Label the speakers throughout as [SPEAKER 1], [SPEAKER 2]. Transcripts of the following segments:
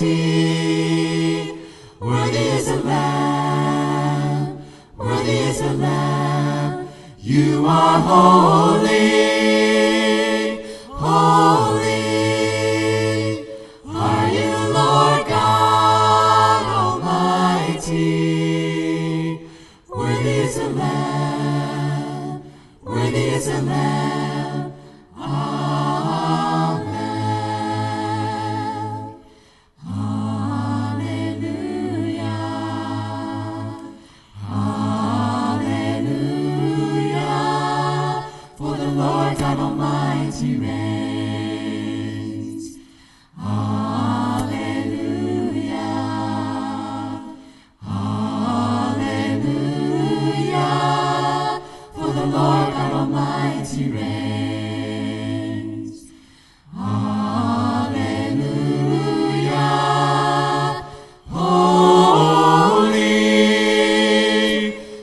[SPEAKER 1] Almighty. Worthy is the Lamb, worthy is the Lamb. You are holy, holy. Are you Lord God Almighty? Worthy is the Lamb, worthy is the Lamb. Amen. Hallelujah. Hallelujah. For the Lord God Almighty reigns. Hallelujah. Hallelujah. For the Lord God Almighty reigns. Hallelujah. Holy,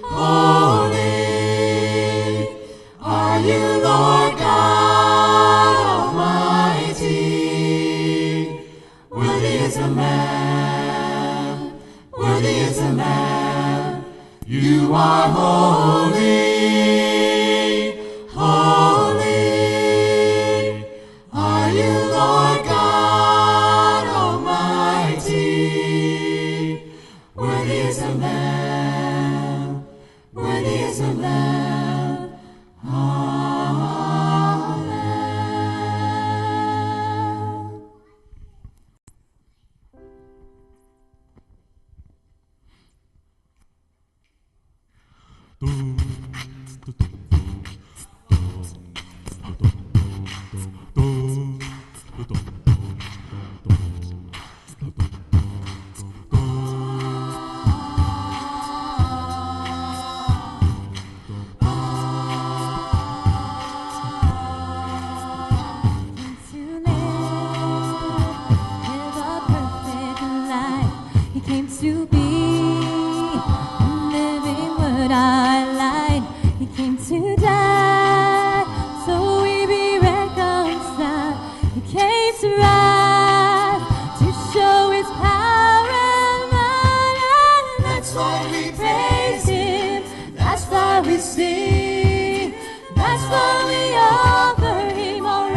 [SPEAKER 1] holy, are you Lord God Almighty? Worthy is the Lamb, worthy is the Lamb. You are holy, holy. Are you Lord God Almighty? Worthy is the Lamb, worthy is the Lamb. Amen.
[SPEAKER 2] He came to be the living word I lied. He came to die so we be reconciled. He came to rise to show his power and might. And that's why we praise him. That's why we sing. That's why we offer him our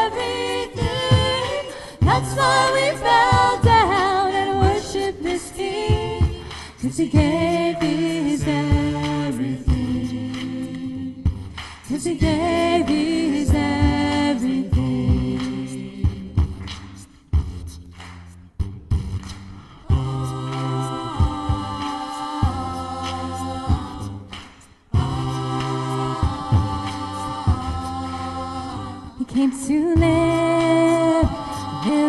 [SPEAKER 2] everything. That's why we bow down and worship this King. 'Cause he gave his everything. 'Cause he gave his everything. He came to live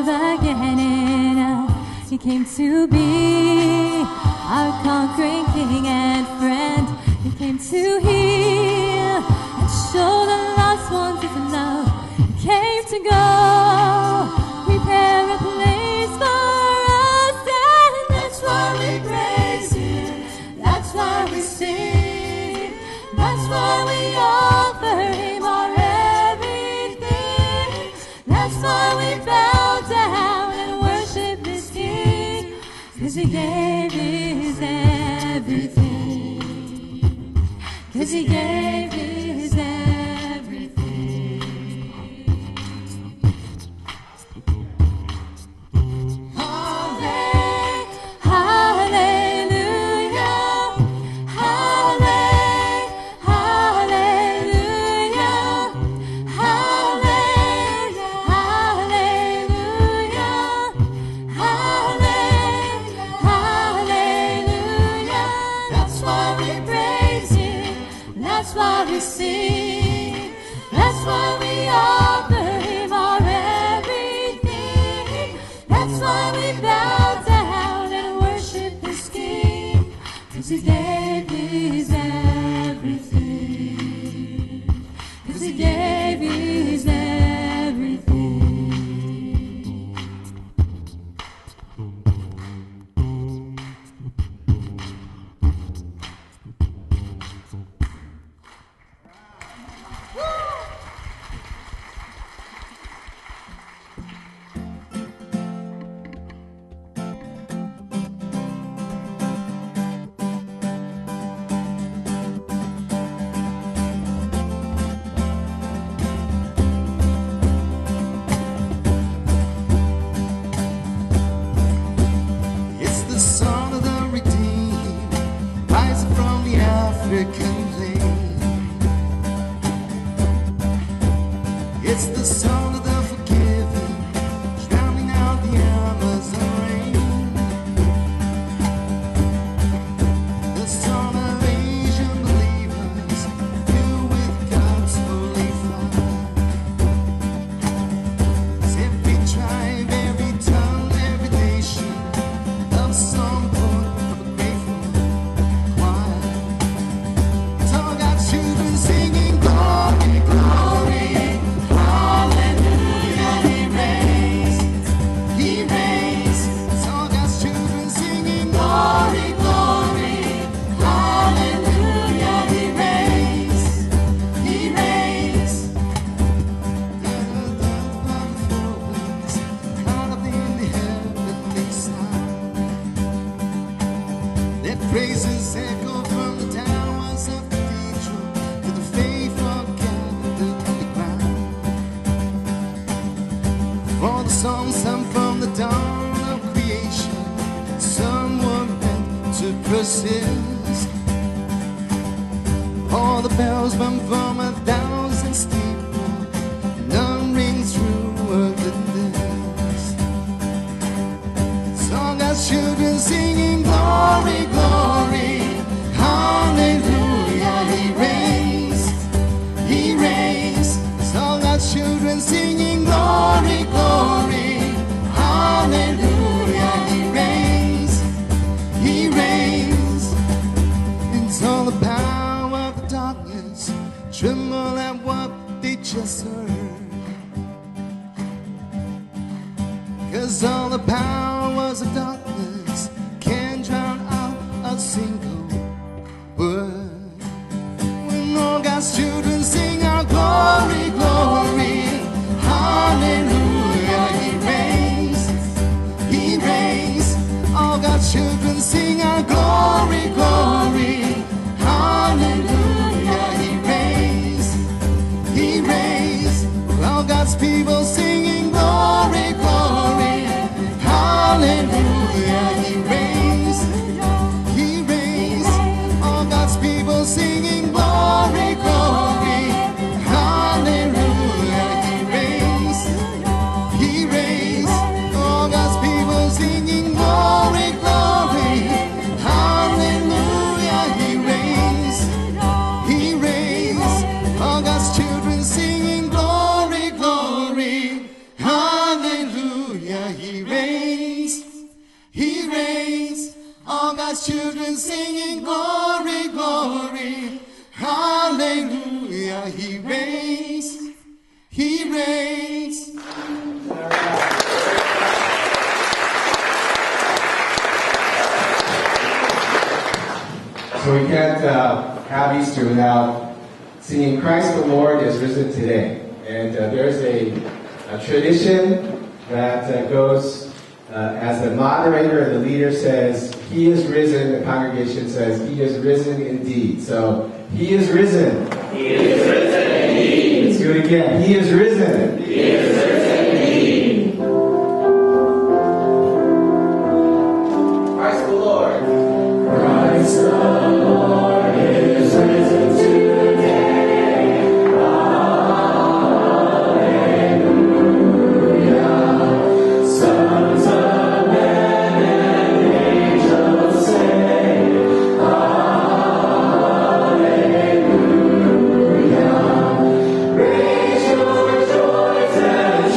[SPEAKER 2] again in us. He came to be our conquering King and friend. He came to heal and show the lost ones his love. He came to go prepare a place for us, and that's why we praise him. That's why we sing. That's why we offer him our everything. That's why we bow down and worship this King. 'Cause he gave his everything. 'Cause he gave his everything. Hallelujah. That's why we sing. That's why we offer him our everything. That's why we bow down and worship this King. 'Cause he gave his everything. 'Cause he gave his everything.
[SPEAKER 3] can play. It's the song of the forgiven, drowning out the Amazon rain. The song of Asian believers, filled with God's holy fire. It's every tribe, every tongue, every nation, love song born of a grateful choir. It's all God's children singing glory, glory. Hallelujah, He reigns, He reigns. It's all God's children singing glory, glory. Hallelujah, He reigns, He reigns. Caught up in the heavenly sound. Their praises echo from the towers of the cathedral to the faithful gathered to the ground. For the songs sung from the dawn of creation, some were meant to persist. All the bells rung from 1,000 steeples, none rings truer than this. Song as children singing glory, glory, hallelujah, He reigns, He reigns. Song as children singing glory, glory, hallelujah, He reigns, He reigns. It's all the power of the darkness tremble at what they just heard. 'Cause all the powers of darkness can't drown out a single word. When all God's children sing our glory, glory, hallelujah, He reigns, He reigns. All God's children sing our glory, glory, hallelujah, He reigns, He reigns. All God's people singing glory, glory, hallelujah, He reigns, He reigns. All God's people singing glory, glory, hallelujah, He reigns, He reigns. All God's people singing glory, glory, hallelujah, He reigns, He reigns. All God's children singing glory, glory, hallelujah, He reigns, He reigns. All God's children singing glory, glory, hallelujah, He reigns, He reigns.
[SPEAKER 4] So we can't have Easter without singing Christ the Lord is risen today. And there's a tradition that goes as the moderator or the leader says, He is risen, the congregation says, He is risen indeed. So, He is risen.
[SPEAKER 5] He is risen indeed.
[SPEAKER 4] Let's do it again. He is risen.
[SPEAKER 5] He is risen indeed.
[SPEAKER 4] Christ the Lord.
[SPEAKER 5] Christ the Lord is risen today. Hallelujah. Sons of men and angels sing. Hallelujah. Raise your voice and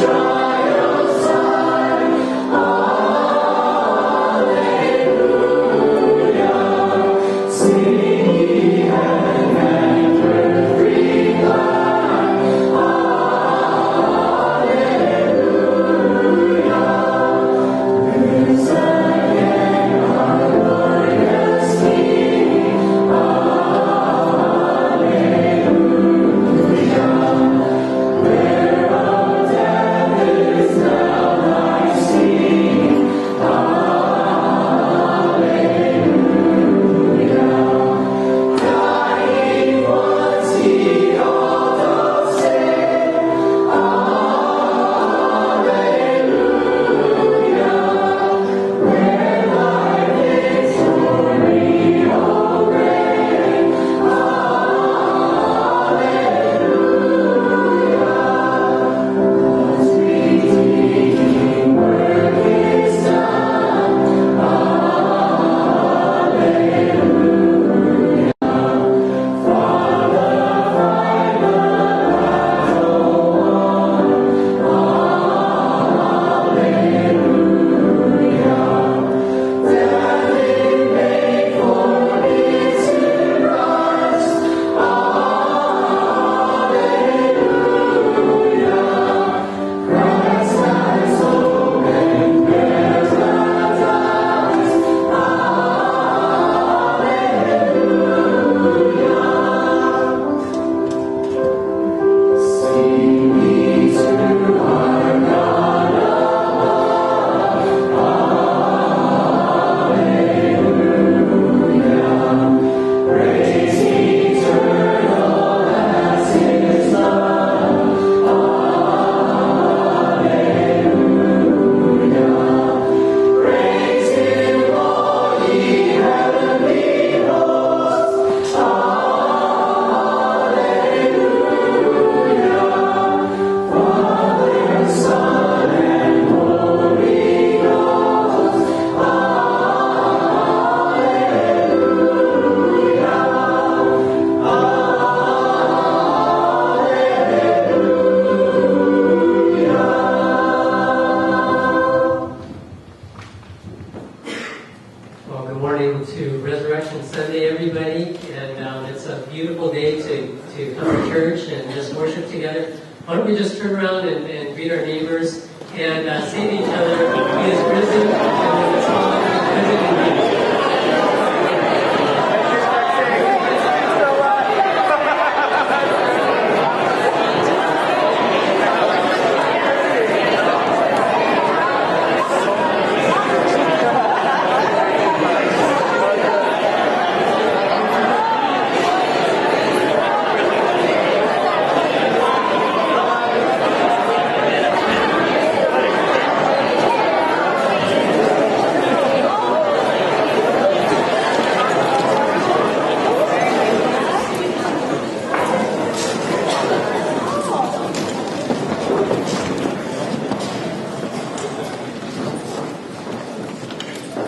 [SPEAKER 6] everybody. And it's a beautiful day to come to church and just worship together. Why don't we just turn around and greet our neighbors and say to each other, "It is